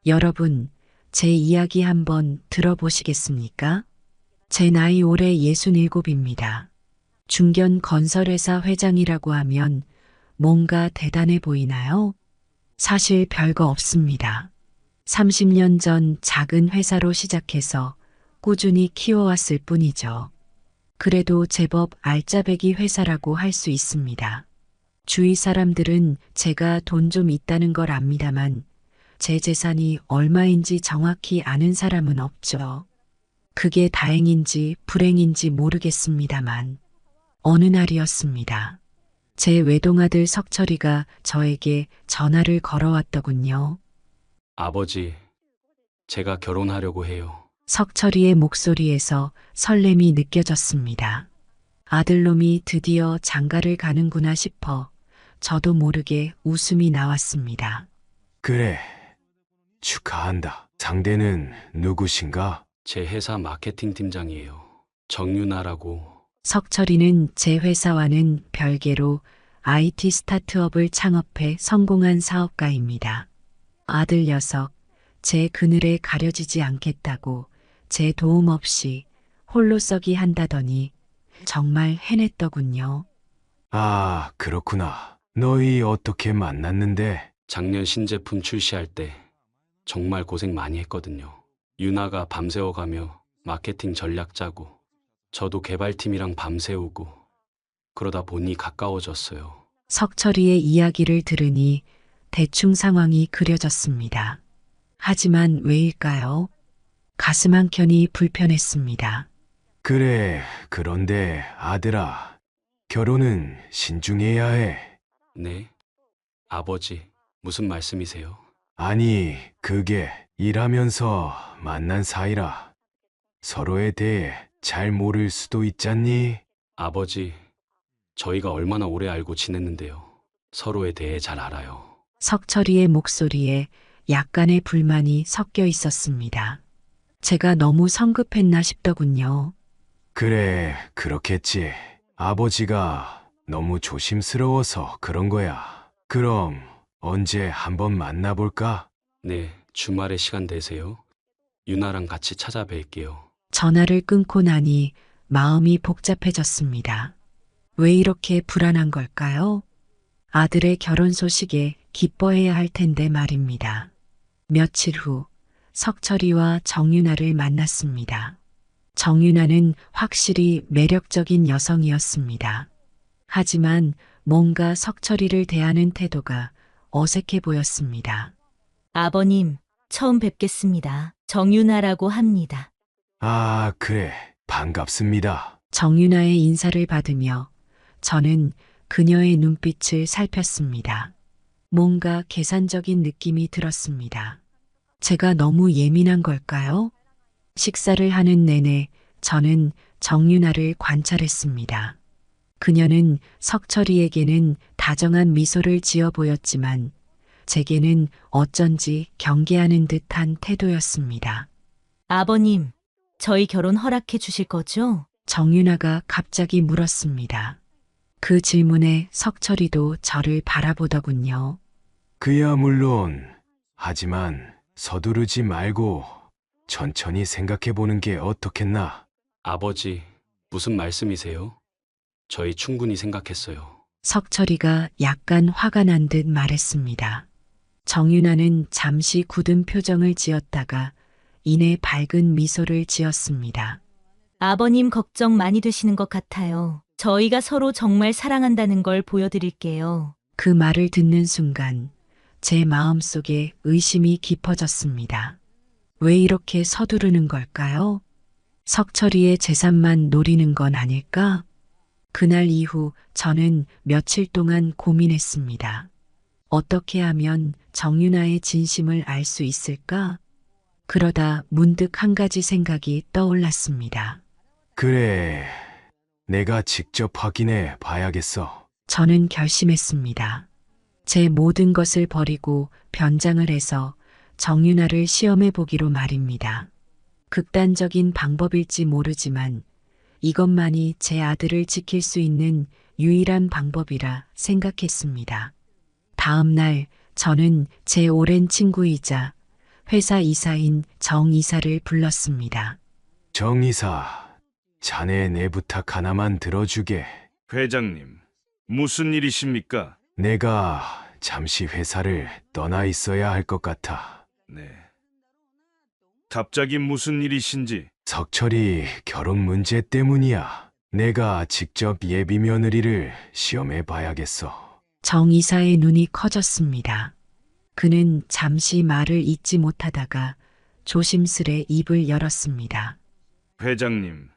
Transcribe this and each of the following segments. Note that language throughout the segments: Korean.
여러분, 제 이야기 한번 들어보시겠습니까? 제 나이 올해 67입니다. 중견 건설회사 회장이라고 하면 뭔가 대단해 보이나요? 사실 별거 없습니다. 30년 전 작은 회사로 시작해서 꾸준히 키워왔을 뿐이죠. 그래도 제법 알짜배기 회사라고 할 수 있습니다. 주위 사람들은 제가 돈 좀 있다는 걸 압니다만 제 재산이 얼마인지 정확히 아는 사람은 없죠. 그게 다행인지 불행인지 모르겠습니다만 어느 날이었습니다. 제 외동아들 석철이가 저에게 전화를 걸어왔더군요. 아버지, 제가 결혼하려고 해요. 석철이의 목소리에서 설렘이 느껴졌습니다. 아들놈이 드디어 장가를 가는구나 싶어 저도 모르게 웃음이 나왔습니다. 그래, 축하한다. 상대는 누구신가? 제 회사 마케팅 팀장이에요. 정윤아라고. 석철이는 제 회사와는 별개로 IT 스타트업을 창업해 성공한 사업가입니다. 아들 녀석, 제 그늘에 가려지지 않겠다고 제 도움 없이 홀로 썩이 한다더니 정말 해냈더군요. 아, 그렇구나. 너희 어떻게 만났는데? 작년 신제품 출시할 때 정말 고생 많이 했거든요. 윤아가 밤새워가며 마케팅 전략 짜고 저도 개발팀이랑 밤새우고 그러다 보니 가까워졌어요. 석철이의 이야기를 들으니 대충 상황이 그려졌습니다. 하지만 왜일까요? 가슴 한켠이 불편했습니다. 그래, 그런데 아들아, 결혼은 신중해야 해. 네? 아버지, 무슨 말씀이세요? 아니, 그게 일하면서 만난 사이라 서로에 대해 잘 모를 수도 있잖니? 아버지, 저희가 얼마나 오래 알고 지냈는데요. 서로에 대해 잘 알아요. 석철이의 목소리에 약간의 불만이 섞여 있었습니다. 제가 너무 성급했나 싶더군요. 그래, 그렇겠지. 아버지가 너무 조심스러워서 그런 거야. 그럼 언제 한번 만나볼까? 네, 주말에 시간 되세요? 윤아랑 같이 찾아뵐게요. 전화를 끊고 나니 마음이 복잡해졌습니다. 왜 이렇게 불안한 걸까요? 아들의 결혼 소식에 기뻐해야 할 텐데 말입니다. 며칠 후 석철이와 정윤아를 만났습니다. 정윤아는 확실히 매력적인 여성이었습니다. 하지만 뭔가 석철이를 대하는 태도가 어색해 보였습니다. 아버님, 처음 뵙겠습니다. 정윤아라고 합니다. 아, 그래. 반갑습니다. 정윤아의 인사를 받으며 저는 그녀의 눈빛을 살폈습니다. 뭔가 계산적인 느낌이 들었습니다. 제가 너무 예민한 걸까요? 식사를 하는 내내 저는 정윤아를 관찰했습니다. 그녀는 석철이에게는 다정한 미소를 지어 보였지만 제게는 어쩐지 경계하는 듯한 태도였습니다. 아버님, 저희 결혼 허락해 주실 거죠? 정윤아가 갑자기 물었습니다. 그 질문에 석철이도 저를 바라보더군요. 그야 물론. 하지만 서두르지 말고 천천히 생각해보는 게 어떻겠나? 아버지, 무슨 말씀이세요? 저희 충분히 생각했어요. 석철이가 약간 화가 난 듯 말했습니다. 정윤아는 잠시 굳은 표정을 지었다가 이내 밝은 미소를 지었습니다. 아버님 걱정 많이 되시는 것 같아요. 저희가 서로 정말 사랑한다는 걸 보여드릴게요. 그 말을 듣는 순간 제 마음속에 의심이 깊어졌습니다. 왜 이렇게 서두르는 걸까요? 석철이의 재산만 노리는 건 아닐까? 그날 이후 저는 며칠 동안 고민했습니다. 어떻게 하면 정윤아의 진심을 알 수 있을까? 그러다 문득 한 가지 생각이 떠올랐습니다. 그래, 내가 직접 확인해 봐야겠어. 저는 결심했습니다. 제 모든 것을 버리고 변장을 해서 정윤아를 시험해 보기로 말입니다. 극단적인 방법일지 모르지만 이것만이 제 아들을 지킬 수 있는 유일한 방법이라 생각했습니다. 다음 날 저는 제 오랜 친구이자 회사 이사인 정 이사를 불렀습니다. 정 이사, 자네 내 부탁 하나만 들어주게. 회장님, 무슨 일이십니까? 내가 잠시 회사를 떠나 있어야 할 것 같아. 네. 갑자기 무슨 일이신지. 석철이 결혼 문제 때문이야. 내가 직접 예비 며느리를 시험해 봐야겠어. 정 이사의 눈이 커졌습니다. 그는 잠시 말을 잇지 못하다가 조심스레 입을 열었습니다. 회장님,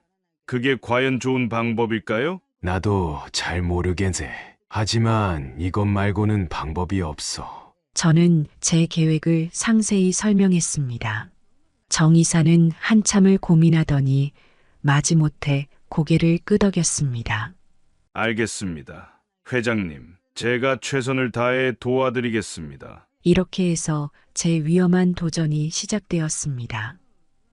그게 과연 좋은 방법일까요? 나도 잘 모르겠네. 하지만 이것 말고는 방법이 없어. 저는 제 계획을 상세히 설명했습니다. 정 이사는 한참을 고민하더니 마지못해 고개를 끄덕였습니다. 알겠습니다. 회장님, 제가 최선을 다해 도와드리겠습니다. 이렇게 해서 제 위험한 도전이 시작되었습니다.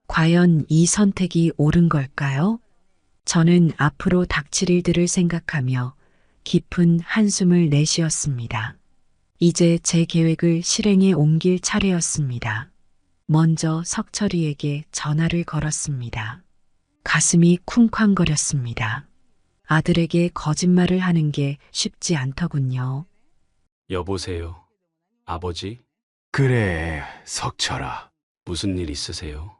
과연 이 선택이 옳은 걸까요? 저는 앞으로 닥칠 일들을 생각하며 깊은 한숨을 내쉬었습니다. 이제 제 계획을 실행에 옮길 차례였습니다. 먼저 석철이에게 전화를 걸었습니다. 가슴이 쿵쾅거렸습니다. 아들에게 거짓말을 하는 게 쉽지 않더군요. 여보세요. 아버지? 그래, 석철아. 무슨 일 있으세요?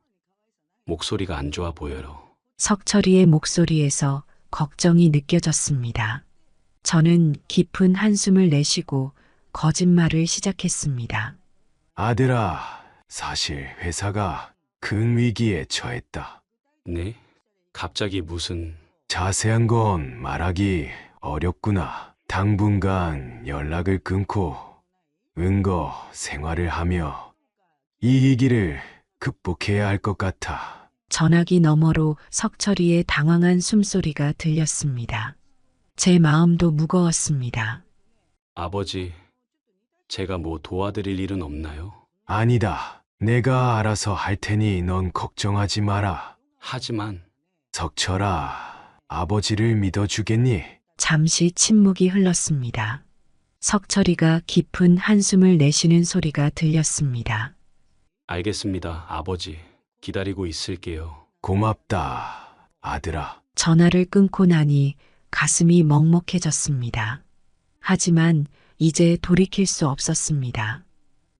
목소리가 안 좋아 보여요. 석철이의 목소리에서 걱정이 느껴졌습니다. 저는 깊은 한숨을 내쉬고 거짓말을 시작했습니다. 아들아, 사실 회사가 큰 위기에 처했다. 네? 갑자기 무슨... 자세한 건 말하기 어렵구나. 당분간 연락을 끊고 은거 생활을 하며 이 위기를 극복해야 할 것 같아. 전화기 너머로 석철이의 당황한 숨소리가 들렸습니다. 제 마음도 무거웠습니다. 아버지, 제가 뭐 도와드릴 일은 없나요? 아니다. 내가 알아서 할 테니 넌 걱정하지 마라. 하지만 석철아, 아버지를 믿어주겠니? 잠시 침묵이 흘렀습니다. 석철이가 깊은 한숨을 내쉬는 소리가 들렸습니다. 알겠습니다, 아버지. 기다리고 있을게요. 고맙다, 아들아. 전화를 끊고 나니 가슴이 먹먹해졌습니다. 하지만 이제 돌이킬 수 없었습니다.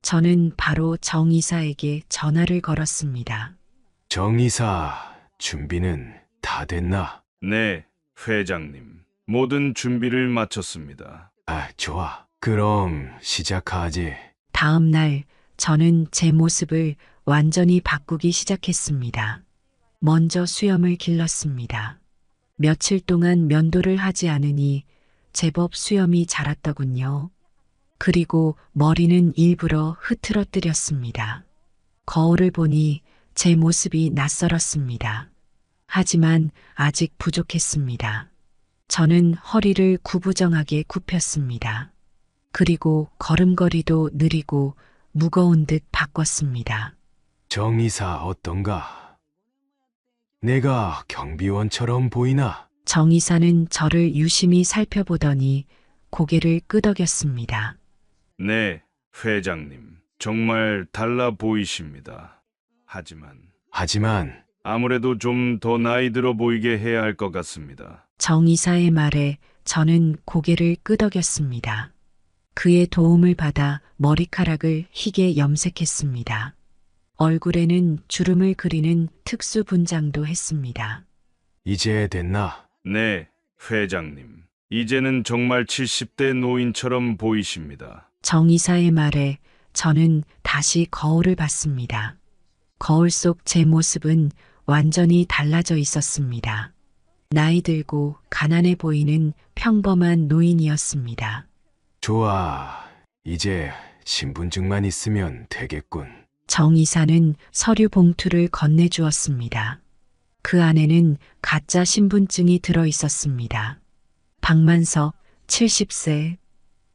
저는 바로 정 이사에게 전화를 걸었습니다. 정 이사, 준비는 다 됐나? 네, 회장님. 모든 준비를 마쳤습니다. 아, 좋아. 그럼 시작하지. 다음 날 저는 제 모습을 완전히 바꾸기 시작했습니다. 먼저 수염을 길렀습니다. 며칠 동안 면도를 하지 않으니 제법 수염이 자랐더군요. 그리고 머리는 일부러 흐트러뜨렸습니다. 거울을 보니 제 모습이 낯설었습니다. 하지만 아직 부족했습니다. 저는 허리를 구부정하게 굽혔습니다. 그리고 걸음걸이도 느리고 무거운 듯 바꿨습니다. 정 이사 어떤가? 내가 경비원처럼 보이나? 정 이사는 저를 유심히 살펴보더니 고개를 끄덕였습니다. 네, 회장님. 정말 달라 보이십니다. 하지만 아무래도 좀 더 나이 들어 보이게 해야 할 것 같습니다. 정 이사의 말에 저는 고개를 끄덕였습니다. 그의 도움을 받아 머리카락을 희게 염색했습니다. 얼굴에는 주름을 그리는 특수 분장도 했습니다. 이제 됐나? 네, 회장님. 이제는 정말 70대 노인처럼 보이십니다. 정 이사의 말에 저는 다시 거울을 봤습니다. 거울 속 제 모습은 완전히 달라져 있었습니다. 나이 들고 가난해 보이는 평범한 노인이었습니다. 좋아. 이제 신분증만 있으면 되겠군. 정 이사는 서류 봉투를 건네주었습니다. 그 안에는 가짜 신분증이 들어 있었습니다. 박만석, 70세.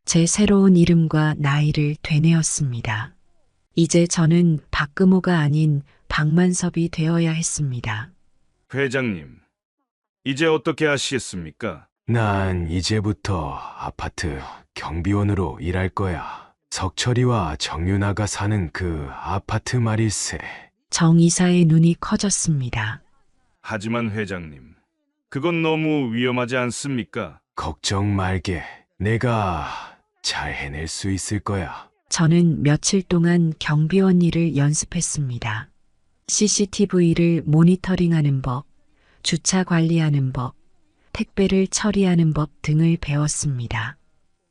제 새로운 이름과 나이를 되뇌었습니다. 이제 저는 박금호가 아닌 박만섭이 되어야 했습니다. 회장님, 이제 어떻게 하시겠습니까? 난 이제부터 아파트 경비원으로 일할 거야. 석철이와 정윤아가 사는 그 아파트 말일세. 정 이사의 눈이 커졌습니다. 하지만 회장님, 그건 너무 위험하지 않습니까? 걱정 말게. 내가 잘 해낼 수 있을 거야. 저는 며칠 동안 경비원 일을 연습했습니다. CCTV를 모니터링하는 법, 주차 관리하는 법, 택배를 처리하는 법 등을 배웠습니다.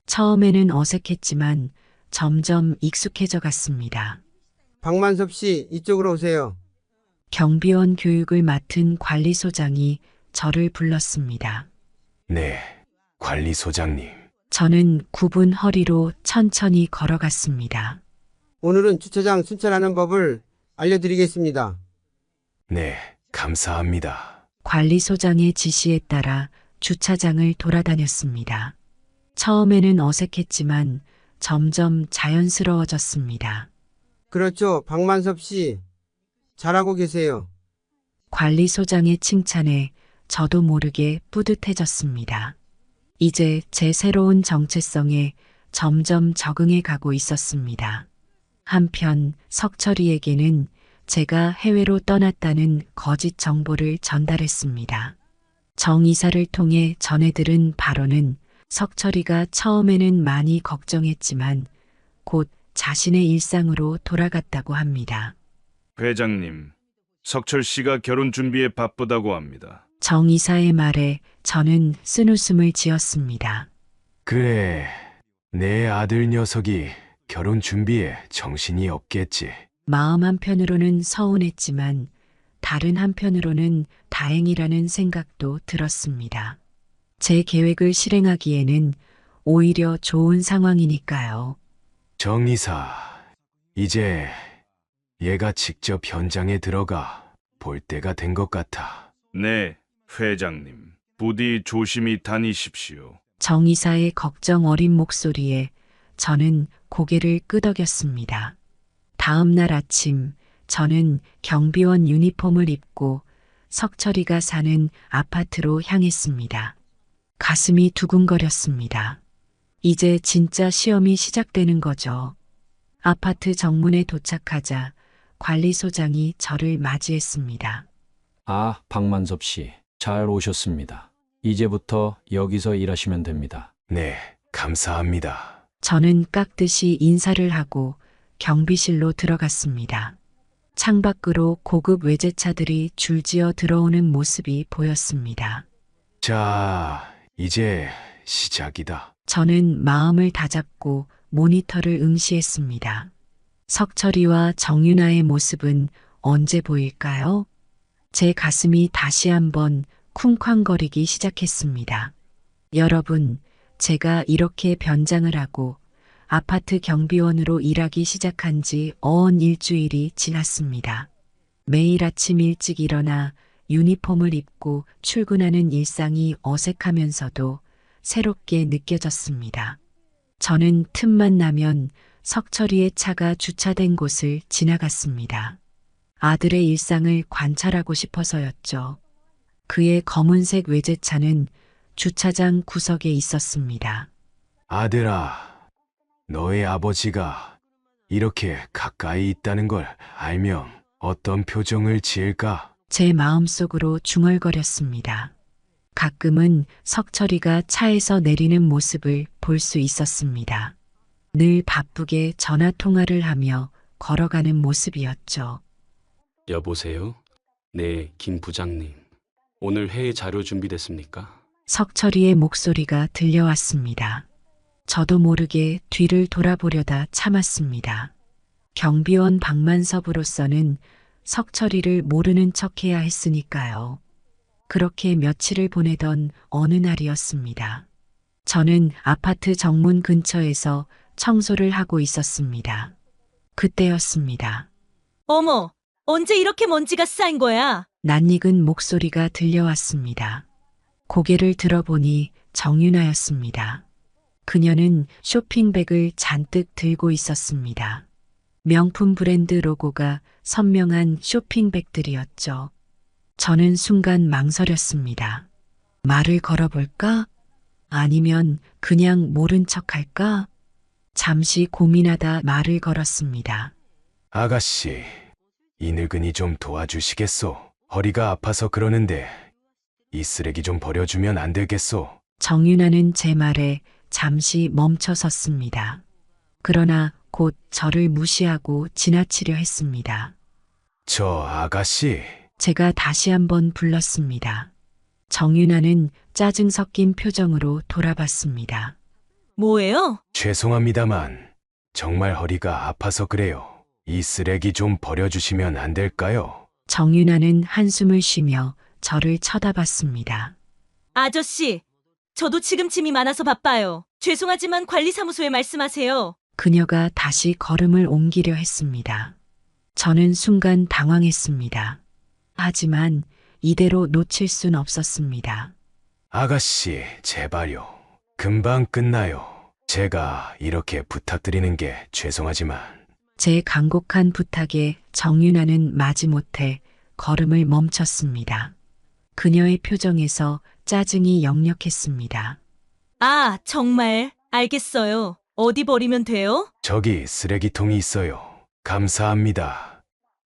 처음에는 어색했지만 점점 익숙해져 갔습니다. 박만섭 씨, 이쪽으로 오세요. 경비원 교육을 맡은 관리소장이 저를 불렀습니다. 네, 관리소장님. 저는 굽은 허리로 천천히 걸어갔습니다. 오늘은 주차장 순찰하는 법을 알려드리겠습니다. 네, 감사합니다. 관리소장의 지시에 따라 주차장을 돌아다녔습니다. 처음에는 어색했지만 점점 자연스러워졌습니다. 그렇죠, 박만섭 씨. 잘하고 계세요. 관리소장의 칭찬에 저도 모르게 뿌듯해졌습니다. 이제 제 새로운 정체성에 점점 적응해 가고 있었습니다. 한편 석철이에게는 제가 해외로 떠났다는 거짓 정보를 전달했습니다. 정 이사를 통해 전해들은 바로는 석철이가 처음에는 많이 걱정했지만 곧 자신의 일상으로 돌아갔다고 합니다. 회장님, 석철 씨가 결혼 준비에 바쁘다고 합니다. 정 이사의 말에 저는 쓴웃음을 지었습니다. 그래, 내 아들 녀석이 결혼 준비에 정신이 없겠지. 마음 한편으로는 서운했지만 다른 한편으로는 다행이라는 생각도 들었습니다. 제 계획을 실행하기에는 오히려 좋은 상황이니까요. 정이사, 이제 얘가 직접 현장에 들어가 볼 때가 된 것 같아. 네, 회장님. 부디 조심히 다니십시오. 정 이사의 걱정 어린 목소리에 저는 고개를 끄덕였습니다. 다음 날 아침 저는 경비원 유니폼을 입고 석철이가 사는 아파트로 향했습니다. 가슴이 두근거렸습니다. 이제 진짜 시험이 시작되는 거죠. 아파트 정문에 도착하자 관리소장이 저를 맞이했습니다. 아, 박만섭 씨, 잘 오셨습니다. 이제부터 여기서 일하시면 됩니다. 네, 감사합니다. 저는 깍듯이 인사를 하고 경비실로 들어갔습니다. 창밖으로 고급 외제차들이 줄지어 들어오는 모습이 보였습니다. 자, 이제 시작이다. 저는 마음을 다잡고 모니터를 응시했습니다. 석철이와 정윤아의 모습은 언제 보일까요? 제 가슴이 다시 한번 쿵쾅거리기 시작했습니다. 여러분, 제가 이렇게 변장을 하고 아파트 경비원으로 일하기 시작한 지 어언 일주일이 지났습니다. 매일 아침 일찍 일어나 유니폼을 입고 출근하는 일상이 어색하면서도 새롭게 느껴졌습니다. 저는 틈만 나면 석철이의 차가 주차된 곳을 지나갔습니다. 아들의 일상을 관찰하고 싶어서였죠. 그의 검은색 외제차는 주차장 구석에 있었습니다. 아들아, 너의 아버지가 이렇게 가까이 있다는 걸 알면 어떤 표정을 지을까? 제 마음속으로 중얼거렸습니다. 가끔은 석철이가 차에서 내리는 모습을 볼 수 있었습니다. 늘 바쁘게 전화 통화를 하며 걸어가는 모습이었죠. 여보세요? 네, 김 부장님. 오늘 회의 자료 준비됐습니까? 석철이의 목소리가 들려왔습니다. 저도 모르게 뒤를 돌아보려다 참았습니다. 경비원 박만섭으로서는 석철이를 모르는 척해야 했으니까요. 그렇게 며칠을 보내던 어느 날이었습니다. 저는 아파트 정문 근처에서 청소를 하고 있었습니다. 그때였습니다. 어머, 언제 이렇게 먼지가 쌓인 거야? 낯익은 목소리가 들려왔습니다. 고개를 들어보니 정윤아였습니다. 그녀는 쇼핑백을 잔뜩 들고 있었습니다. 명품 브랜드 로고가 선명한 쇼핑백들이었죠. 저는 순간 망설였습니다. 말을 걸어볼까? 아니면 그냥 모른 척 할까? 잠시 고민하다 말을 걸었습니다. 아가씨, 이 늙은이 좀 도와주시겠소? 허리가 아파서 그러는데 이 쓰레기 좀 버려주면 안 되겠소? 정윤아는 제 말에 잠시 멈춰 섰습니다. 그러나 곧 저를 무시하고 지나치려 했습니다. 저 아가씨, 제가 다시 한번 불렀습니다. 정윤아는 짜증 섞인 표정으로 돌아봤습니다. 뭐예요? 죄송합니다만 정말 허리가 아파서 그래요. 이 쓰레기 좀 버려주시면 안 될까요? 정윤아는 한숨을 쉬며 저를 쳐다봤습니다. 아저씨, 저도 지금 짐이 많아서 바빠요. 죄송하지만 관리사무소에 말씀하세요. 그녀가 다시 걸음을 옮기려 했습니다. 저는 순간 당황했습니다. 하지만 이대로 놓칠 순 없었습니다. 아가씨, 제발요. 금방 끝나요. 제가 이렇게 부탁드리는 게 죄송하지만 제 간곡한 부탁에 정윤아는 마지못해 걸음을 멈췄습니다. 그녀의 표정에서 짜증이 역력했습니다. 아, 정말. 알겠어요. 어디 버리면 돼요? 저기 쓰레기통이 있어요. 감사합니다.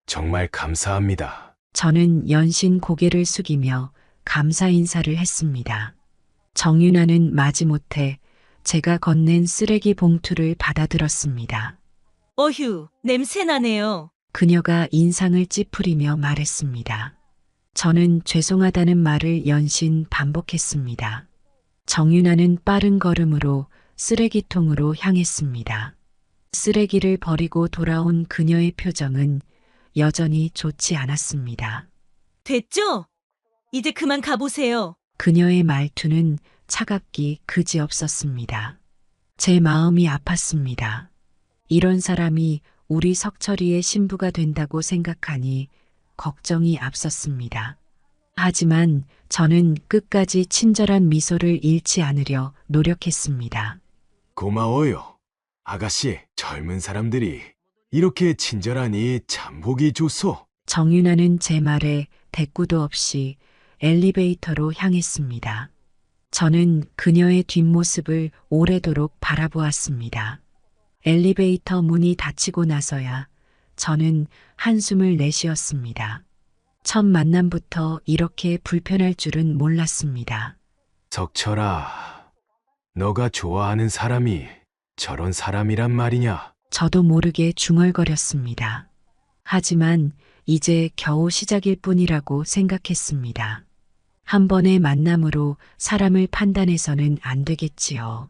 정말 감사합니다. 저는 연신 고개를 숙이며 감사 인사를 했습니다. 정윤아는 마지못해 제가 건넨 쓰레기 봉투를 받아들었습니다. 어휴, 냄새나네요. 그녀가 인상을 찌푸리며 말했습니다. 저는 죄송하다는 말을 연신 반복했습니다. 정윤아는 빠른 걸음으로 쓰레기통으로 향했습니다. 쓰레기를 버리고 돌아온 그녀의 표정은 여전히 좋지 않았습니다. 됐죠? 이제 그만 가보세요. 그녀의 말투는 차갑기 그지없었습니다. 제 마음이 아팠습니다. 이런 사람이 우리 석철이의 신부가 된다고 생각하니 걱정이 앞섰습니다. 하지만 저는 끝까지 친절한 미소를 잃지 않으려 노력했습니다. 고마워요. 아가씨, 젊은 사람들이 이렇게 친절하니 참 보기 좋소. 정윤아는 제 말에 대꾸도 없이 엘리베이터로 향했습니다. 저는 그녀의 뒷모습을 오래도록 바라보았습니다. 엘리베이터 문이 닫히고 나서야 저는 한숨을 내쉬었습니다. 첫 만남부터 이렇게 불편할 줄은 몰랐습니다. 석철아, 너가 좋아하는 사람이 저런 사람이란 말이냐? 저도 모르게 중얼거렸습니다. 하지만 이제 겨우 시작일 뿐이라고 생각했습니다. 한 번의 만남으로 사람을 판단해서는 안 되겠지요.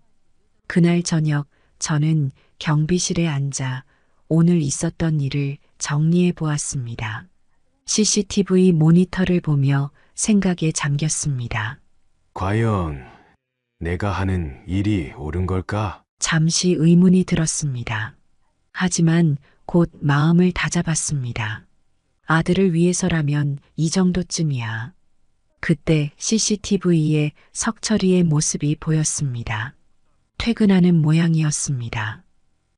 그날 저녁 저는 경비실에 앉아 오늘 있었던 일을 정리해 보았습니다. CCTV 모니터를 보며 생각에 잠겼습니다. 과연 내가 하는 일이 옳은 걸까? 잠시 의문이 들었습니다. 하지만 곧 마음을 다잡았습니다. 아들을 위해서라면 이 정도쯤이야. 그때 CCTV에 석철이의 모습이 보였습니다. 퇴근하는 모양이었습니다.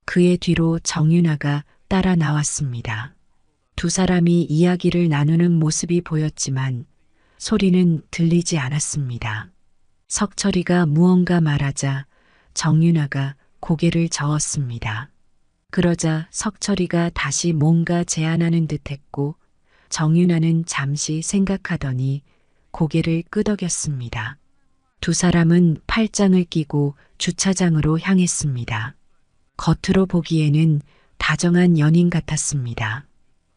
그의 뒤로 정윤아가 따라 나왔습니다. 두 사람이 이야기를 나누는 모습이 보였지만 소리는 들리지 않았습니다. 석철이가 무언가 말하자 정윤아가 고개를 저었습니다. 그러자 석철이가 다시 뭔가 제안하는 듯했고 정윤아는 잠시 생각하더니 고개를 끄덕였습니다. 두 사람은 팔짱을 끼고 주차장으로 향했습니다. 겉으로 보기에는 다정한 연인 같았습니다.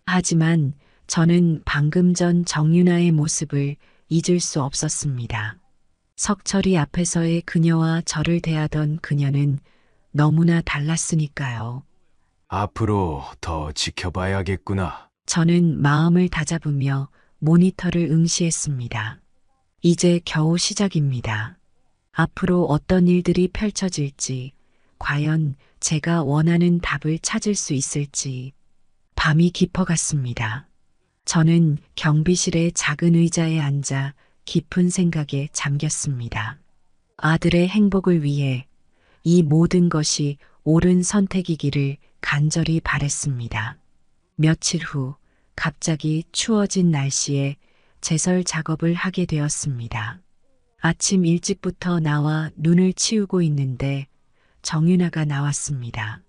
하지만 저는 방금 전 정윤아의 모습을 잊을 수 없었습니다. 석철이 앞에서의 그녀와 저를 대하던 그녀는 너무나 달랐으니까요. 앞으로 더 지켜봐야겠구나. 저는 마음을 다잡으며 모니터를 응시했습니다. 이제 겨우 시작입니다. 앞으로 어떤 일들이 펼쳐질지, 과연 제가 원하는 답을 찾을 수 있을지, 밤이 깊어갔습니다. 저는 경비실의 작은 의자에 앉아 깊은 생각에 잠겼습니다. 아들의 행복을 위해 이 모든 것이 옳은 선택이기를 간절히 바랬습니다. 며칠 후 갑자기 추워진 날씨에 제설 작업을 하게 되었습니다. 아침 일찍부터 나와 눈을 치우고 있는데 정윤아가 나왔습니다.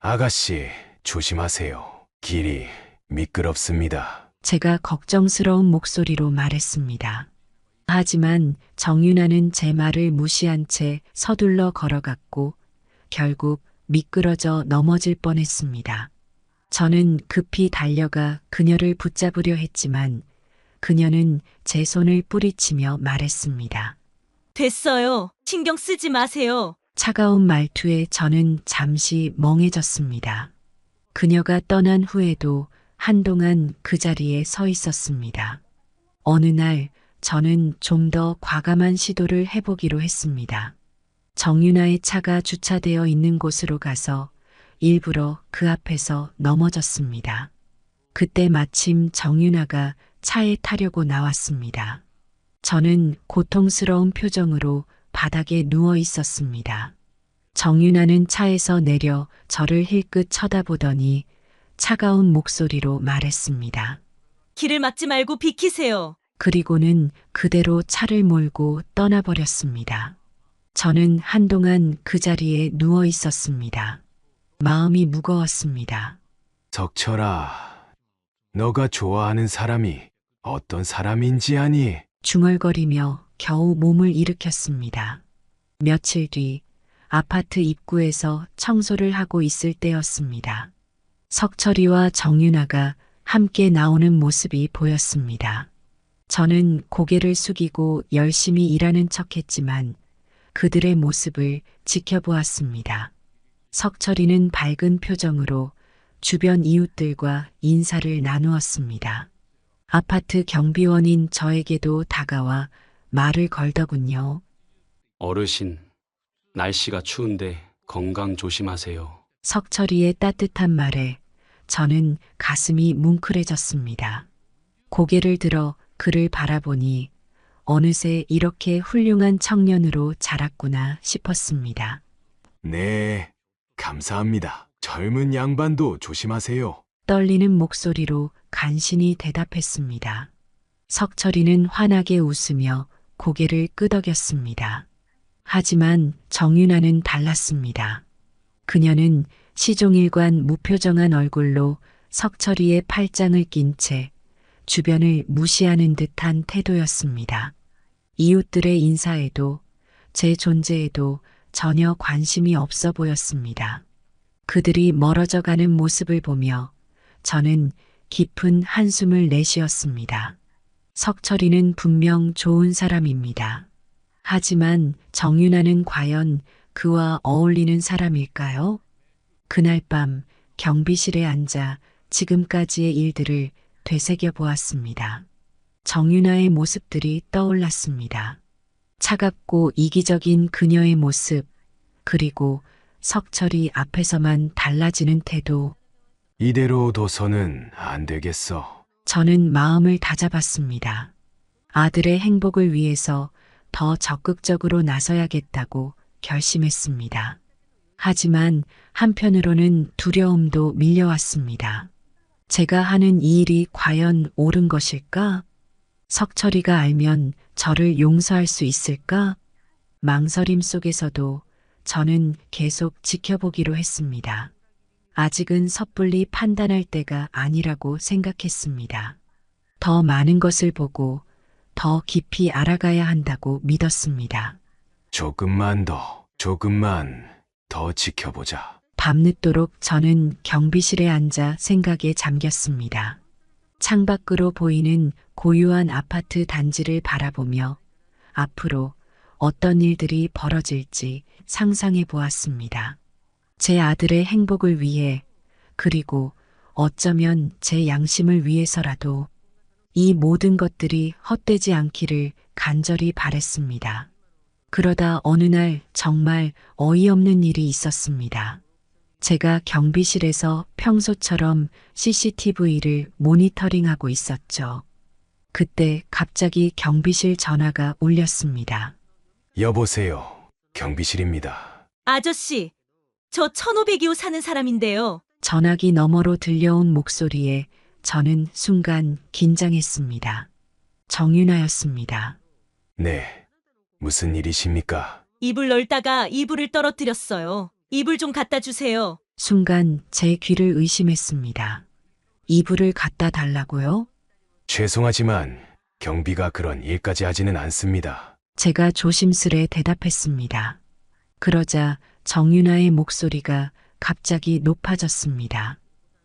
아가씨, 조심하세요. 길이 미끄럽습니다. 제가 걱정스러운 목소리로 말했습니다. 하지만 정윤아는 제 말을 무시한 채 서둘러 걸어갔고 결국 미끄러져 넘어질 뻔했습니다. 저는 급히 달려가 그녀를 붙잡으려 했지만 그녀는 제 손을 뿌리치며 말했습니다. 됐어요. 신경 쓰지 마세요. 차가운 말투에 저는 잠시 멍해졌습니다. 그녀가 떠난 후에도 한동안 그 자리에 서 있었습니다. 어느 날 저는 좀 더 과감한 시도를 해보기로 했습니다. 정윤아의 차가 주차되어 있는 곳으로 가서 일부러 그 앞에서 넘어졌습니다. 그때 마침 정윤아가 차에 타려고 나왔습니다. 저는 고통스러운 표정으로 바닥에 누워 있었습니다. 정윤아는 차에서 내려 저를 힐끗 쳐다보더니 차가운 목소리로 말했습니다. 길을 막지 말고 비키세요. 그리고는 그대로 차를 몰고 떠나버렸습니다. 저는 한동안 그 자리에 누워 있었습니다. 마음이 무거웠습니다. 석철아, 너가 좋아하는 사람이 어떤 사람인지 아니? 중얼거리며 겨우 몸을 일으켰습니다. 며칠 뒤 아파트 입구에서 청소를 하고 있을 때였습니다. 석철이와 정윤아가 함께 나오는 모습이 보였습니다. 저는 고개를 숙이고 열심히 일하는 척했지만 그들의 모습을 지켜보았습니다. 석철이는 밝은 표정으로 주변 이웃들과 인사를 나누었습니다. 아파트 경비원인 저에게도 다가와 말을 걸더군요. 어르신, 날씨가 추운데 건강 조심하세요. 석철이의 따뜻한 말에 저는 가슴이 뭉클해졌습니다. 고개를 들어 그를 바라보니 어느새 이렇게 훌륭한 청년으로 자랐구나 싶었습니다. 네, 감사합니다. 젊은 양반도 조심하세요. 떨리는 목소리로 간신히 대답했습니다. 석철이는 환하게 웃으며 고개를 끄덕였습니다. 하지만 정윤아는 달랐습니다. 그녀는 시종일관 무표정한 얼굴로 석철이의 팔짱을 낀 채 주변을 무시하는 듯한 태도였습니다. 이웃들의 인사에도 제 존재에도 전혀 관심이 없어 보였습니다. 그들이 멀어져 가는 모습을 보며 저는 깊은 한숨을 내쉬었습니다. 석철이는 분명 좋은 사람입니다. 하지만 정윤아는 과연 그와 어울리는 사람일까요? 그날 밤 경비실에 앉아 지금까지의 일들을 되새겨 보았습니다. 정윤아의 모습들이 떠올랐습니다. 차갑고 이기적인 그녀의 모습, 그리고 석철이 앞에서만 달라지는 태도. 이대로 둬서는 안 되겠어. 저는 마음을 다잡았습니다. 아들의 행복을 위해서 더 적극적으로 나서야겠다고 결심했습니다. 하지만 한편으로는 두려움도 밀려왔습니다. 제가 하는 이 일이 과연 옳은 것일까? 석철이가 알면 저를 용서할 수 있을까? 망설임 속에서도 저는 계속 지켜보기로 했습니다. 아직은 섣불리 판단할 때가 아니라고 생각했습니다. 더 많은 것을 보고 더 깊이 알아가야 한다고 믿었습니다. 조금만 더 지켜보자. 밤늦도록 저는 경비실에 앉아 생각에 잠겼습니다. 창밖으로 보이는 고요한 아파트 단지를 바라보며 앞으로 어떤 일들이 벌어질지 상상해 보았습니다. 제 아들의 행복을 위해, 그리고 어쩌면 제 양심을 위해서라도 이 모든 것들이 헛되지 않기를 간절히 바랬습니다. 그러다 어느 날 정말 어이없는 일이 있었습니다. 제가 경비실에서 평소처럼 CCTV를 모니터링하고 있었죠. 그때 갑자기 경비실 전화가 울렸습니다. 여보세요. 경비실입니다. 아저씨, 저 1502호 사는 사람인데요. 전화기 너머로 들려온 목소리에 저는 순간 긴장했습니다. 정윤아였습니다. 네. 무슨 일이십니까? 이불 널다가 이불을 떨어뜨렸어요. 이불 좀 갖다 주세요. 순간 제 귀를 의심했습니다. 이불을 갖다 달라고요? 죄송하지만 경비가 그런 일까지 하지는 않습니다. 제가 조심스레 대답했습니다. 그러자 정윤아의 목소리가 갑자기 높아졌습니다.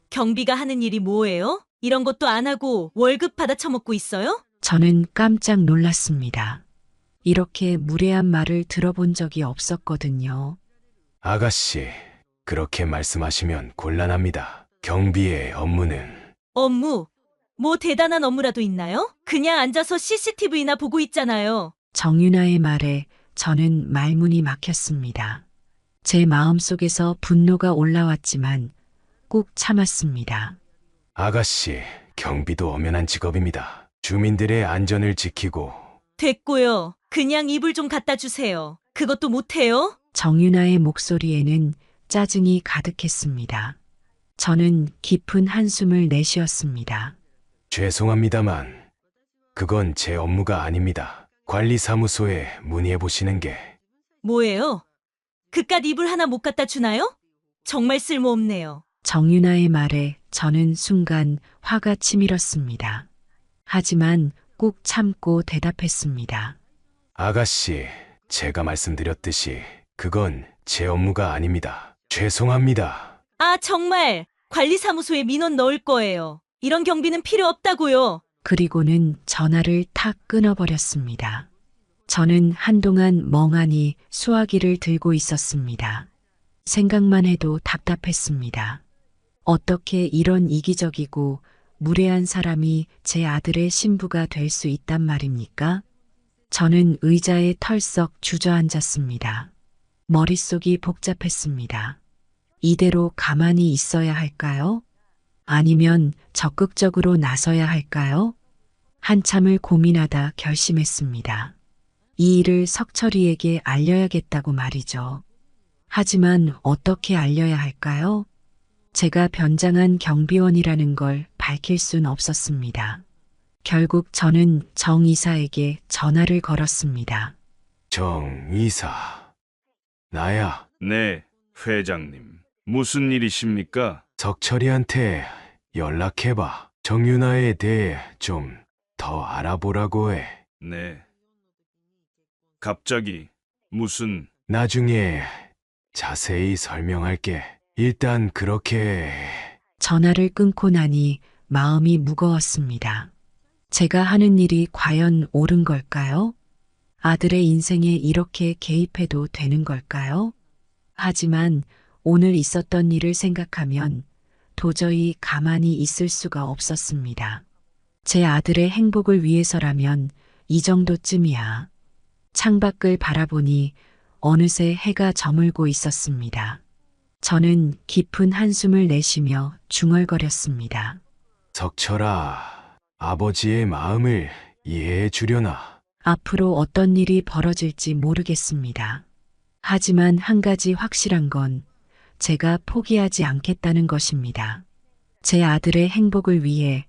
경비가 하는 일이 뭐예요? 이런 것도 안 하고 월급 받아 처먹고 있어요? 저는 깜짝 놀랐습니다. 이렇게 무례한 말을 들어본 적이 없었거든요. 아가씨, 그렇게 말씀하시면 곤란합니다. 경비의 업무는 업무? 뭐 대단한 업무라도 있나요? 그냥 앉아서 CCTV나 보고 있잖아요. 정윤아의 말에 저는 말문이 막혔습니다. 제 마음속에서 분노가 올라왔지만 꾹 참았습니다. 아가씨, 경비도 엄연한 직업입니다. 주민들의 안전을 지키고 됐고요. 그냥 이불 좀 갖다 주세요. 그것도 못해요? 정윤아의 목소리에는 짜증이 가득했습니다. 저는 깊은 한숨을 내쉬었습니다. 죄송합니다만 그건 제 업무가 아닙니다. 관리사무소에 문의해 보시는 게. 뭐예요? 그깟 이불 하나 못 갖다 주나요? 정말 쓸모없네요. 정윤아의 말에 저는 순간 화가 치밀었습니다. 하지만 꾹 참고 대답했습니다. 아가씨, 제가 말씀드렸듯이 그건 제 업무가 아닙니다. 죄송합니다. 아, 정말 관리사무소에 민원 넣을 거예요. 이런 경비는 필요 없다고요. 그리고는 전화를 탁 끊어버렸습니다. 저는 한동안 멍하니 수화기를 들고 있었습니다. 생각만 해도 답답했습니다. 어떻게 이런 이기적이고 무례한 사람이 제 아들의 신부가 될 수 있단 말입니까? 저는 의자에 털썩 주저앉았습니다. 머릿속이 복잡했습니다. 이대로 가만히 있어야 할까요? 아니면 적극적으로 나서야 할까요? 한참을 고민하다 결심했습니다. 이 일을 석철이에게 알려야겠다고 말이죠. 하지만 어떻게 알려야 할까요? 제가 변장한 경비원이라는 걸 밝힐 순 없었습니다. 결국 저는 정 이사에게 전화를 걸었습니다. 정 이사. 나야. 네, 회장님. 무슨 일이십니까? 석철이한테 연락해봐. 정윤아에 대해 좀 더 알아보라고 해. 네. 갑자기 무슨 나중에 자세히 설명할게. 일단 그렇게 해. 전화를 끊고 나니 마음이 무거웠습니다. 제가 하는 일이 과연 옳은 걸까요? 아들의 인생에 이렇게 개입해도 되는 걸까요? 하지만 오늘 있었던 일을 생각하면 도저히 가만히 있을 수가 없었습니다. 제 아들의 행복을 위해서라면 이 정도쯤이야. 창밖을 바라보니 어느새 해가 저물고 있었습니다. 저는 깊은 한숨을 내쉬며 중얼거렸습니다. 석철아, 아버지의 마음을 이해해 주려나. 앞으로 어떤 일이 벌어질지 모르겠습니다. 하지만 한 가지 확실한 건 제가 포기하지 않겠다는 것입니다. 제 아들의 행복을 위해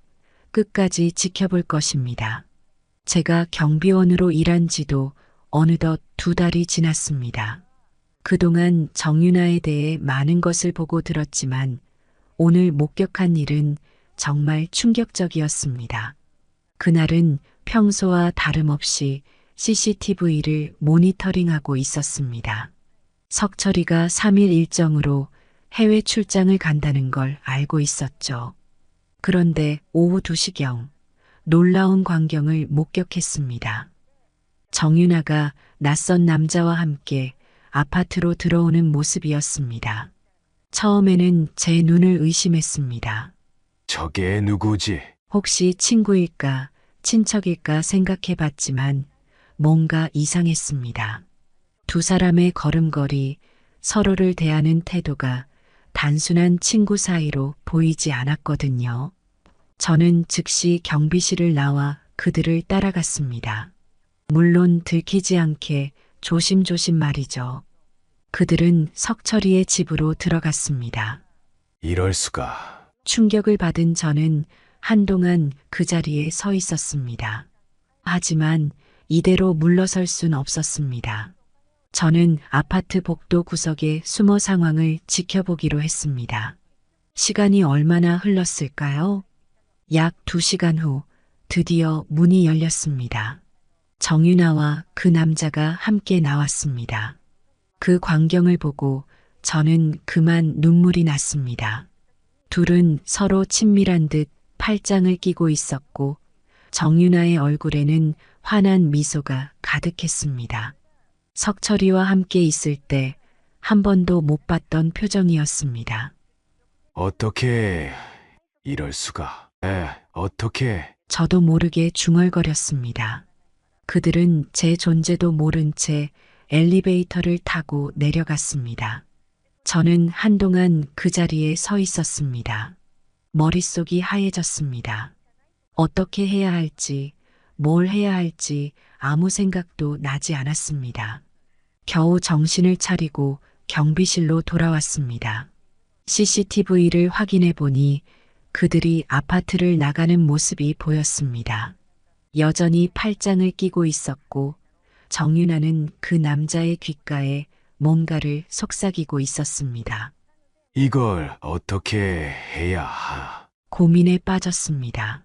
끝까지 지켜볼 것입니다. 제가 경비원으로 일한 지도 어느덧 2달이 지났습니다. 그동안 정윤아에 대해 많은 것을 보고 들었지만 오늘 목격한 일은 정말 충격적이었습니다. 그날은 평소와 다름없이 CCTV를 모니터링하고 있었습니다. 석철이가 3일 일정으로 해외 출장을 간다는 걸 알고 있었죠. 그런데 오후 2시경 놀라운 광경을 목격했습니다. 정윤아가 낯선 남자와 함께 아파트로 들어오는 모습이었습니다. 처음에는 제 눈을 의심했습니다. 저게 누구지? 혹시 친구일까, 친척일까 생각해봤지만 뭔가 이상했습니다. 두 사람의 걸음걸이, 서로를 대하는 태도가 단순한 친구 사이로 보이지 않았거든요. 저는 즉시 경비실을 나와 그들을 따라갔습니다. 물론 들키지 않게 조심조심 말이죠. 그들은 석철이의 집으로 들어갔습니다. 이럴 수가. 충격을 받은 저는 한동안 그 자리에 서 있었습니다. 하지만 이대로 물러설 순 없었습니다. 저는 아파트 복도 구석에 숨어 상황을 지켜보기로 했습니다. 시간이 얼마나 흘렀을까요? 약 2시간 후 드디어 문이 열렸습니다. 정윤아와 그 남자가 함께 나왔습니다. 그 광경을 보고 저는 그만 눈물이 났습니다. 둘은 서로 친밀한 듯 팔짱을 끼고 있었고 정윤아의 얼굴에는 환한 미소가 가득했습니다. 석철이와 함께 있을 때 한 번도 못 봤던 표정이었습니다. 어떻게 이럴 수가? 어떻게? 저도 모르게 중얼거렸습니다. 그들은 제 존재도 모른 채 엘리베이터를 타고 내려갔습니다. 저는 한동안 그 자리에 서 있었습니다. 머릿속이 하얘졌습니다. 어떻게 해야 할지, 뭘 해야 할지 아무 생각도 나지 않았습니다. 겨우 정신을 차리고 경비실로 돌아왔습니다. CCTV를 확인해 보니 그들이 아파트를 나가는 모습이 보였습니다. 여전히 팔짱을 끼고 있었고 정윤아는 그 남자의 귓가에 뭔가를 속삭이고 있었습니다. 이걸 어떻게 해야 하? 고민에 빠졌습니다.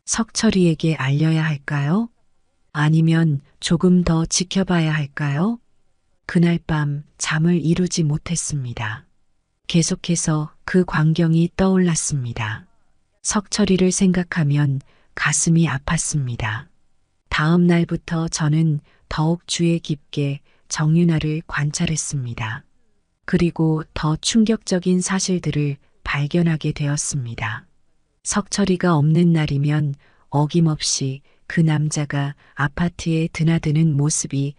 석철이에게 알려야 할까요? 아니면 조금 더 지켜봐야 할까요? 그날 밤 잠을 이루지 못했습니다. 계속해서 그 광경이 떠올랐습니다. 석철이를 생각하면 가슴이 아팠습니다. 다음 날부터 저는 더욱 주의 깊게 정윤아를 관찰했습니다. 그리고 더 충격적인 사실들을 발견하게 되었습니다. 석철이가 없는 날이면 어김없이 그 남자가 아파트에 드나드는 모습이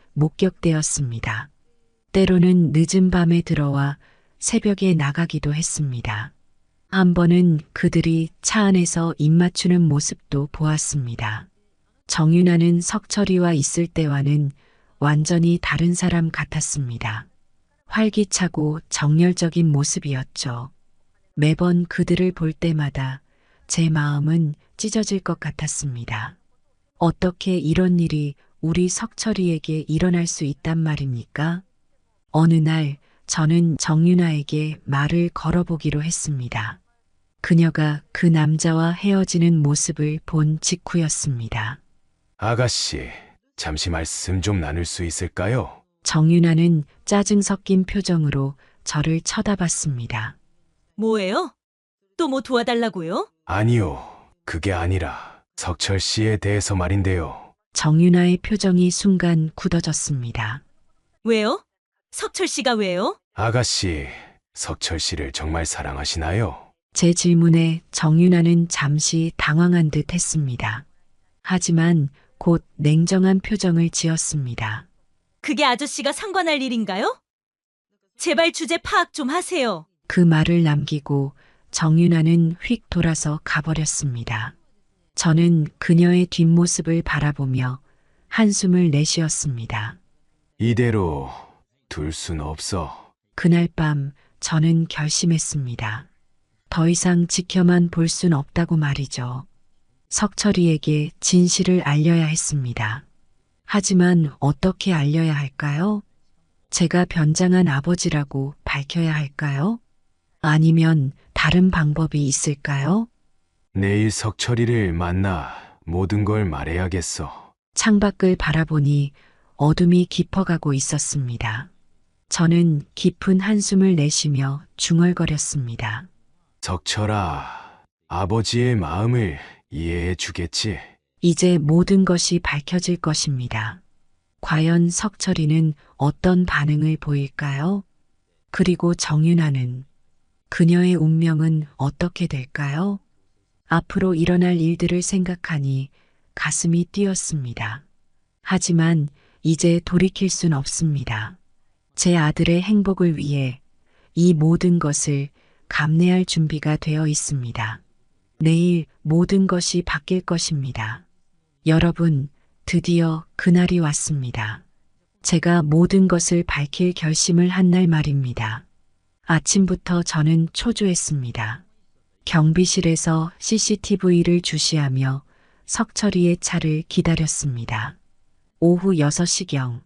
목격되었습니다. 때로는 늦은 밤에 들어와 새벽에 나가기도 했습니다. 한 번은 그들이 차 안에서 입 맞추는 모습도 보았습니다. 정윤아는 석철이와 있을 때와는 완전히 다른 사람 같았습니다. 활기차고 정열적인 모습이었죠. 매번 그들을 볼 때마다 제 마음은 찢어질 것 같았습니다. 어떻게 이런 일이 우리 석철이에게 일어날 수 있단 말입니까? 어느 날 저는 정윤아에게 말을 걸어보기로 했습니다. 그녀가 그 남자와 헤어지는 모습을 본 직후였습니다. 아가씨, 잠시 말씀 좀 나눌 수 있을까요? 정윤아는 짜증 섞인 표정으로 저를 쳐다봤습니다. 뭐예요? 또 뭐 도와달라고요? 아니요, 그게 아니라 석철 씨에 대해서 말인데요. 정윤아의 표정이 순간 굳어졌습니다. 왜요? 석철 씨가 왜요? 아가씨, 석철 씨를 정말 사랑하시나요? 제 질문에 정윤아는 잠시 당황한 듯 했습니다. 하지만 곧 냉정한 표정을 지었습니다. 그게 아저씨가 상관할 일인가요? 제발 주제 파악 좀 하세요. 그 말을 남기고 정윤아는 휙 돌아서 가버렸습니다. 저는 그녀의 뒷모습을 바라보며 한숨을 내쉬었습니다. 이대로 둘 순 없어. 그날 밤 저는 결심했습니다. 더 이상 지켜만 볼 순 없다고 말이죠. 석철이에게 진실을 알려야 했습니다. 하지만 어떻게 알려야 할까요? 제가 변장한 아버지라고 밝혀야 할까요? 아니면 다른 방법이 있을까요? 내일 석철이를 만나 모든 걸 말해야겠어. 창밖을 바라보니 어둠이 깊어가고 있었습니다. 저는 깊은 한숨을 내쉬며 중얼거렸습니다. 석철아, 아버지의 마음을 이해해 주겠지? 이제 모든 것이 밝혀질 것입니다. 과연 석철이는 어떤 반응을 보일까요? 그리고 정윤아는 그녀의 운명은 어떻게 될까요? 앞으로 일어날 일들을 생각하니 가슴이 뛰었습니다. 하지만 이제 돌이킬 순 없습니다. 제 아들의 행복을 위해 이 모든 것을 감내할 준비가 되어 있습니다. 내일 모든 것이 바뀔 것입니다. 여러분, 드디어 그날이 왔습니다. 제가 모든 것을 밝힐 결심을 한 날 말입니다. 아침부터 저는 초조했습니다. 경비실에서 CCTV를 주시하며 석철이의 차를 기다렸습니다. 오후 6시경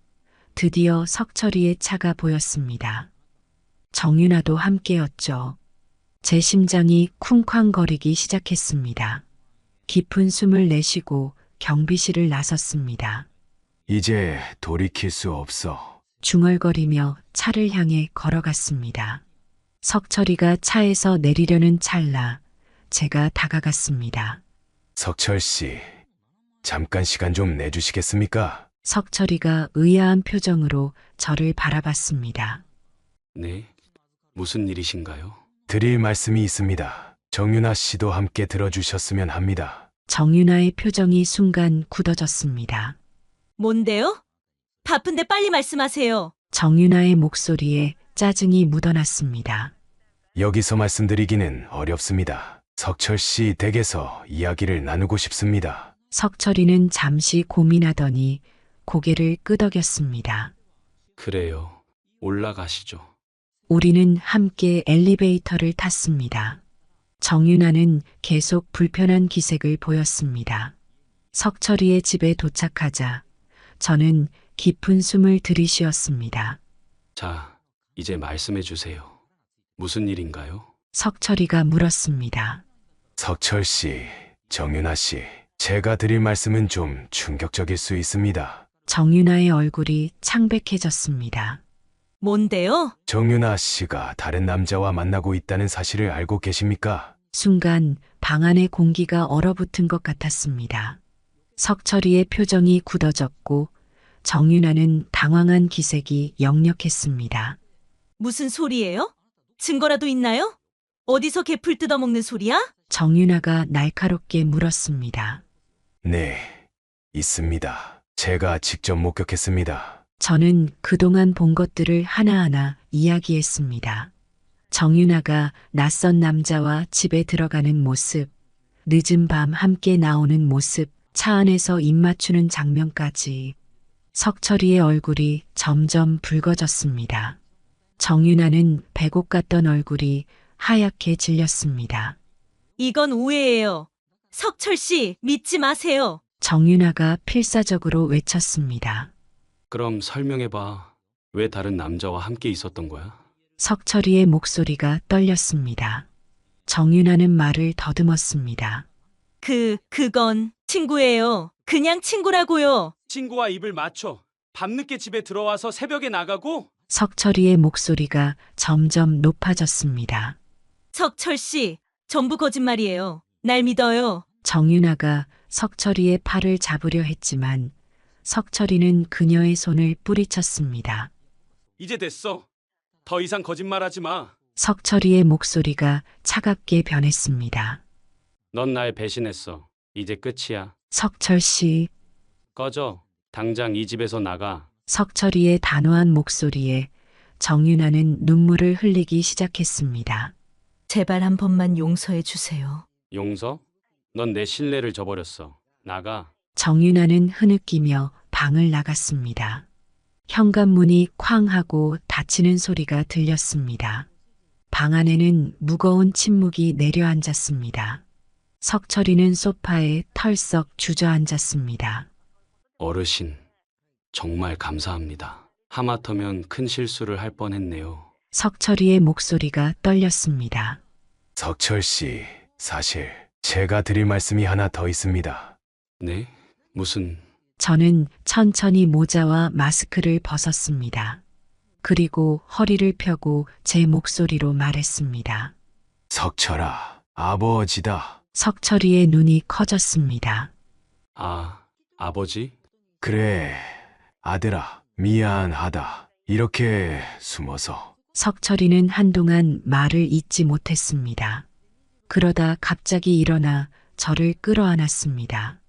드디어 석철이의 차가 보였습니다. 정윤아도 함께였죠. 제 심장이 쿵쾅거리기 시작했습니다. 깊은 숨을 내쉬고 경비실을 나섰습니다. 이제 돌이킬 수 없어. 중얼거리며 차를 향해 걸어갔습니다. 석철이가 차에서 내리려는 찰나 제가 다가갔습니다. 석철 씨, 잠깐 시간 좀 내주시겠습니까? 석철이가 의아한 표정으로 저를 바라봤습니다. 네? 무슨 일이신가요? 드릴 말씀이 있습니다. 정윤아 씨도 함께 들어주셨으면 합니다. 정윤아의 표정이 순간 굳어졌습니다. 뭔데요? 바쁜데 빨리 말씀하세요. 정윤아의 목소리에 짜증이 묻어났습니다. 여기서 말씀드리기는 어렵습니다. 석철 씨 댁에서 이야기를 나누고 싶습니다. 석철이는 잠시 고민하더니 고개를 끄덕였습니다. 그래요. 올라가시죠. 우리는 함께 엘리베이터를 탔습니다. 정윤아는 계속 불편한 기색을 보였습니다. 석철이의 집에 도착하자 저는 깊은 숨을 들이쉬었습니다. 자, 이제 말씀해 주세요. 무슨 일인가요? 석철이가 물었습니다. 석철 씨, 정윤아 씨, 제가 드릴 말씀은 좀 충격적일 수 있습니다. 정윤아의 얼굴이 창백해졌습니다. 뭔데요? 정윤아 씨가 다른 남자와 만나고 있다는 사실을 알고 계십니까? 순간 방 안의 공기가 얼어붙은 것 같았습니다. 석철이의 표정이 굳어졌고 정윤아는 당황한 기색이 역력했습니다. 무슨 소리예요? 증거라도 있나요? 어디서 개풀 뜯어먹는 소리야? 정윤아가 날카롭게 물었습니다. 네, 있습니다. 제가 직접 목격했습니다. 저는 그동안 본 것들을 하나하나 이야기했습니다. 정윤아가 낯선 남자와 집에 들어가는 모습, 늦은 밤 함께 나오는 모습, 차 안에서 입 맞추는 장면까지. 석철이의 얼굴이 점점 붉어졌습니다. 정윤아는 배곡 같던 얼굴이 하얗게 질렸습니다. 이건 오해예요. 석철 씨, 믿지 마세요. 정윤아가 필사적으로 외쳤습니다. 그럼 설명해 봐. 왜 다른 남자와 함께 있었던 거야? 석철이의 목소리가 떨렸습니다. 정윤아는 말을 더듬었습니다. 그건 친구예요. 그냥 친구라고요. 친구와 입을 맞춰. 밤늦게 집에 들어와서 새벽에 나가고? 석철이의 목소리가 점점 높아졌습니다. 석철 씨, 전부 거짓말이에요. 날 믿어요. 정윤아가 석철이의 팔을 잡으려 했지만 석철이는 그녀의 손을 뿌리쳤습니다. 이제 됐어. 더 이상 거짓말하지 마. 석철이의 목소리가 차갑게 변했습니다. 넌 날 배신했어. 이제 끝이야. 석철 씨, 꺼져. 당장 이 집에서 나가. 석철이의 단호한 목소리에 정윤아는 눈물을 흘리기 시작했습니다. 제발 한 번만 용서해 주세요. 용서? 넌 내 신뢰를 저버렸어. 나가. 정윤아는 흐느끼며 방을 나갔습니다. 현관문이 쾅 하고 닫히는 소리가 들렸습니다. 방 안에는 무거운 침묵이 내려앉았습니다. 석철이는 소파에 털썩 주저앉았습니다. 어르신, 정말 감사합니다. 하마터면 큰 실수를 할 뻔했네요. 석철이의 목소리가 떨렸습니다. 석철 씨, 사실 제가 드릴 말씀이 하나 더 있습니다. 네? 무슨... 저는 천천히 모자와 마스크를 벗었습니다. 그리고 허리를 펴고 제 목소리로 말했습니다. 석철아, 아버지다. 석철이의 눈이 커졌습니다. 아, 아버지? 그래, 아들아, 미안하다. 이렇게 숨어서. 석철이는 한동안 말을 잇지 못했습니다. 그러다 갑자기 일어나 저를 끌어안았습니다.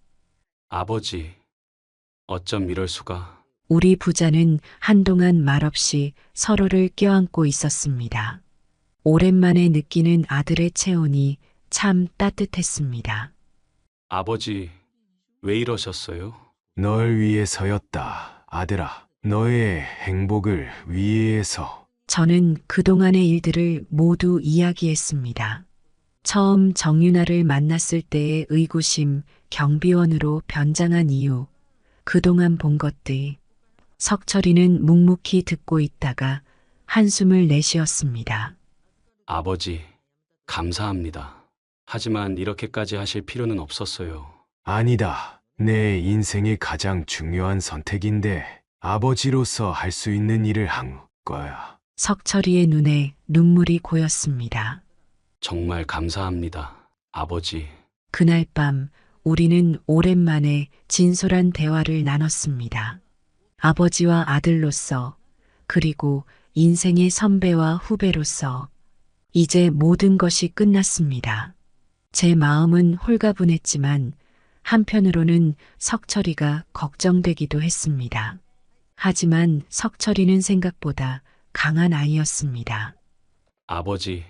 아버지, 어쩜 이럴 수가... 우리 부자는 한동안 말없이 서로를 껴안고 있었습니다. 오랜만에 느끼는 아들의 체온이 참 따뜻했습니다. 아버지, 왜 이러셨어요? 널 위해서였다, 아들아. 너의 행복을 위해서. 저는 그동안의 일들을 모두 이야기했습니다. 처음 정윤아를 만났을 때의 의구심, 경비원으로 변장한 이유, 그동안 본 것들, 석철이는 묵묵히 듣고 있다가 한숨을 내쉬었습니다. 아버지, 감사합니다. 하지만 이렇게까지 하실 필요는 없었어요. 아니다. 내 인생의 가장 중요한 선택인데 아버지로서 할 수 있는 일을 한 거야. 석철이의 눈에 눈물이 고였습니다. 정말 감사합니다, 아버지. 그날 밤 우리는 오랜만에 진솔한 대화를 나눴습니다. 아버지와 아들로서, 그리고 인생의 선배와 후배로서 이제 모든 것이 끝났습니다. 제 마음은 홀가분했지만 한편으로는 석철이가 걱정되기도 했습니다. 하지만 석철이는 생각보다 강한 아이였습니다. 아버지,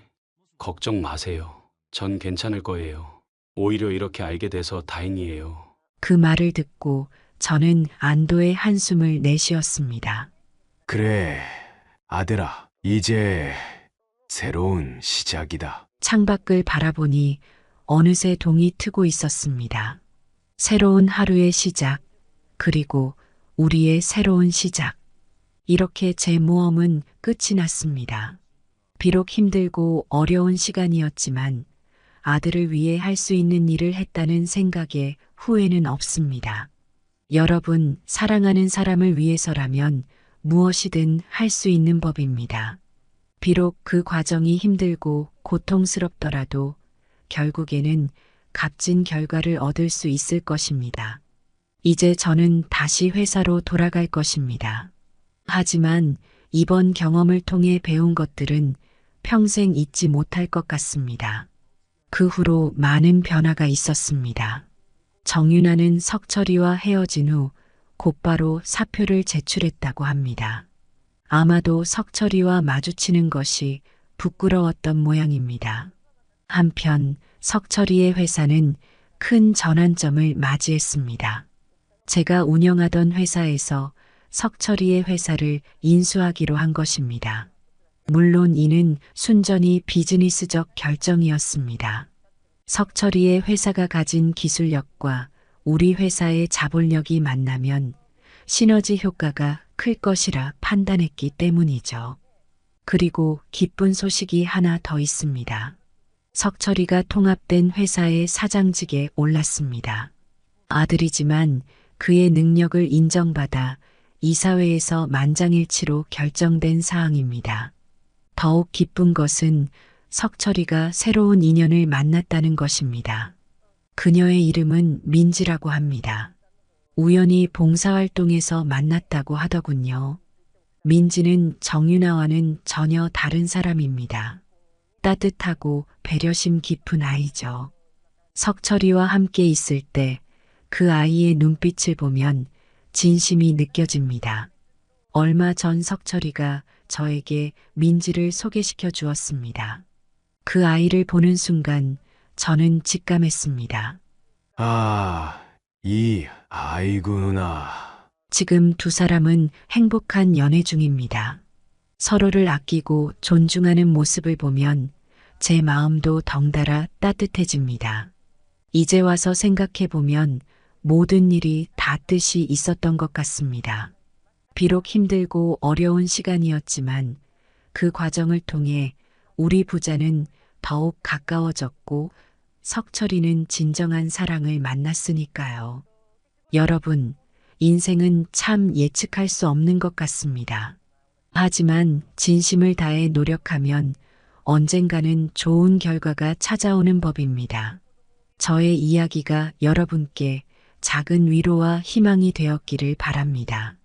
걱정 마세요. 전 괜찮을 거예요. 오히려 이렇게 알게 돼서 다행이에요. 그 말을 듣고 저는 안도의 한숨을 내쉬었습니다. 그래, 아들아. 이제 새로운 시작이다. 창밖을 바라보니 어느새 동이 트고 있었습니다. 새로운 하루의 시작, 그리고 우리의 새로운 시작. 이렇게 제 모험은 끝이 났습니다. 비록 힘들고 어려운 시간이었지만 아들을 위해 할 수 있는 일을 했다는 생각에 후회는 없습니다. 여러분, 사랑하는 사람을 위해서라면 무엇이든 할 수 있는 법입니다. 비록 그 과정이 힘들고 고통스럽더라도 결국에는 값진 결과를 얻을 수 있을 것입니다. 이제 저는 다시 회사로 돌아갈 것입니다. 하지만 이번 경험을 통해 배운 것들은 평생 잊지 못할 것 같습니다. 그 후로 많은 변화가 있었습니다. 정윤아는 석철이와 헤어진 후 곧바로 사표를 제출했다고 합니다. 아마도 석철이와 마주치는 것이 부끄러웠던 모양입니다. 한편 석철이의 회사는 큰 전환점을 맞이했습니다. 제가 운영하던 회사에서 석철이의 회사를 인수하기로 한 것입니다. 물론 이는 순전히 비즈니스적 결정이었습니다. 석철이의 회사가 가진 기술력과 우리 회사의 자본력이 만나면 시너지 효과가 클 것이라 판단했기 때문이죠. 그리고 기쁜 소식이 하나 더 있습니다. 석철이가 통합된 회사의 사장직에 올랐습니다. 아들이지만 그의 능력을 인정받아 이사회에서 만장일치로 결정된 사항입니다. 더욱 기쁜 것은 석철이가 새로운 인연을 만났다는 것입니다. 그녀의 이름은 민지라고 합니다. 우연히 봉사활동에서 만났다고 하더군요. 민지는 정윤아와는 전혀 다른 사람입니다. 따뜻하고 배려심 깊은 아이죠. 석철이와 함께 있을 때 그 아이의 눈빛을 보면 진심이 느껴집니다. 얼마 전 석철이가 저에게 민지를 소개시켜 주었습니다. 그 아이를 보는 순간 저는 직감했습니다. 아, 이 아이구나. 지금 두 사람은 행복한 연애 중입니다. 서로를 아끼고 존중하는 모습을 보면 제 마음도 덩달아 따뜻해집니다. 이제 와서 생각해 보면 모든 일이 다 뜻이 있었던 것 같습니다. 비록 힘들고 어려운 시간이었지만 그 과정을 통해 우리 부자는 더욱 가까워졌고 석철이는 진정한 사랑을 만났으니까요. 여러분, 인생은 참 예측할 수 없는 것 같습니다. 하지만 진심을 다해 노력하면 언젠가는 좋은 결과가 찾아오는 법입니다. 저의 이야기가 여러분께 작은 위로와 희망이 되었기를 바랍니다.